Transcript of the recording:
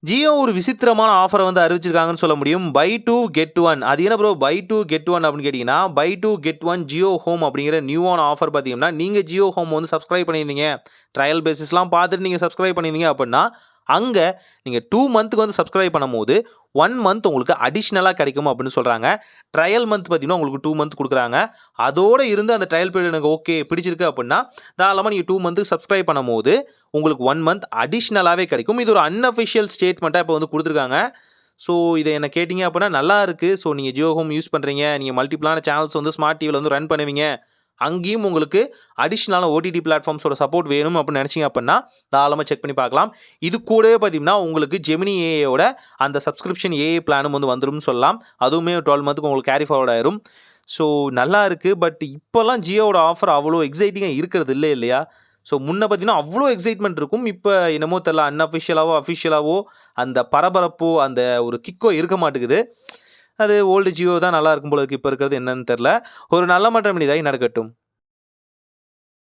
ஜியோ ஒரு விசித்திரமான ஆஃபர வந்து அறிவிச்சிருக்காங்கன்னு சொல்ல முடியும். Buy 2 get 1. அது என்ன ப்ரோ பை 2 கெட் 1 அப்படின்னு கேட்டீங்கன்னா, பை 2 கெட் 1 ஜியோ ஹோம் அப்படிங்கிற நியூவான ஆஃபர் பார்த்தீங்கன்னா, நீங்க ஜியோ ஹோம் வந்து சப்ஸ்கிரைப் பண்ணியிருந்தீங்க. ட்ரையல் பேசிஸ்லாம் பார்த்துட்டு நீங்க சப்ஸ்கிரைப் பண்ணியிருந்தீங்க அப்படின்னா, அங்க நீங்க 2 மந்த்துக்கு வந்து சப்ஸ்கிரைப் பண்ணும்போது, 1 மந்த் உங்களுக்கு அடிஷனலா கிடைக்கும் அப்படின்னு சொல்றாங்க. ட்ரையல் மந்த் பார்த்தீங்கன்னா, உங்களுக்கு 2 மந்த் குடுக்குறாங்க. அதோட இருந்து அந்த ட்ரையல் பீரியட் எனக்கு ஓகே பிடிச்சிருக்கு அப்படின்னா, தாராளமா நீங்க 2 மந்த்துக்கு சப்ஸ்கிரைப் பண்ணும்போது, உங்களுக்கு 1 மந்த் அடிஷனலாவே கிடைக்கும். இது ஒரு அன்அஃபிஷியல் ஸ்டேட்மெண்ட்டா இப்ப வந்து குடுத்துருக்காங்க. ஸோ இத என்ன கேட்டீங்க அப்படின்னா நல்லா இருக்கு. ஸோ நீங்க ஜியோ ஹோம் யூஸ் பண்றீங்க. நீங்க மல்டிபிளான சேனல்ஸ் வந்து ஸ்மார்ட் டிவில வந்து ரன் பண்ணுவீங்க. அங்கேயும் உங்களுக்கு அடிஷனலான ஓடிடி பிளாட்ஃபார்ம்ஸோட சப்போர்ட் வேணும் அப்படின்னு நினைச்சீங்க அப்படின்னா, தாராளமா செக் பண்ணி பார்க்கலாம். இது கூடவே பார்த்தீங்கன்னா, உங்களுக்கு ஜெமினி ஏஐயோட அந்த சப்ஸ்கிரிப்ஷன் ஏஐ பிளானும் வந்து வந்துரும்னு சொல்லலாம். அதுவுமே 12 மந்த்துக்கு உங்களுக்கு கேரி ஃபார்வர்ட் ஆயிரும். ஸோ நல்லா இருக்கு. பட் இப்போலாம் ஜியோவோட ஆஃபர் அவ்வளோ எக்ஸைட்டிங்கா இருக்கிறது இல்ல இல்லையா? ஸோ முன்ன பார்த்தீங்கன்னா, அவ்ளோ எக்ஸைட்மென்ட் இருக்கும். இப்ப என்னமோ தெர்ல அன்அஃபிஷியலாவோ, அஃபிஷியலாவோ அந்த பரபரப்போ, அந்த ஒரு கிக்கோ இருக்க மாட்டேங்குது. அது ஓல்டு ஜியோ தான் நல்லா இருக்கும் போல இருக்கு. இப்ப இருக்கிறது என்னன்னு தெர்ல. ஒரு நல்ல மாற்றம் இனிதாய் நடக்கட்டும்.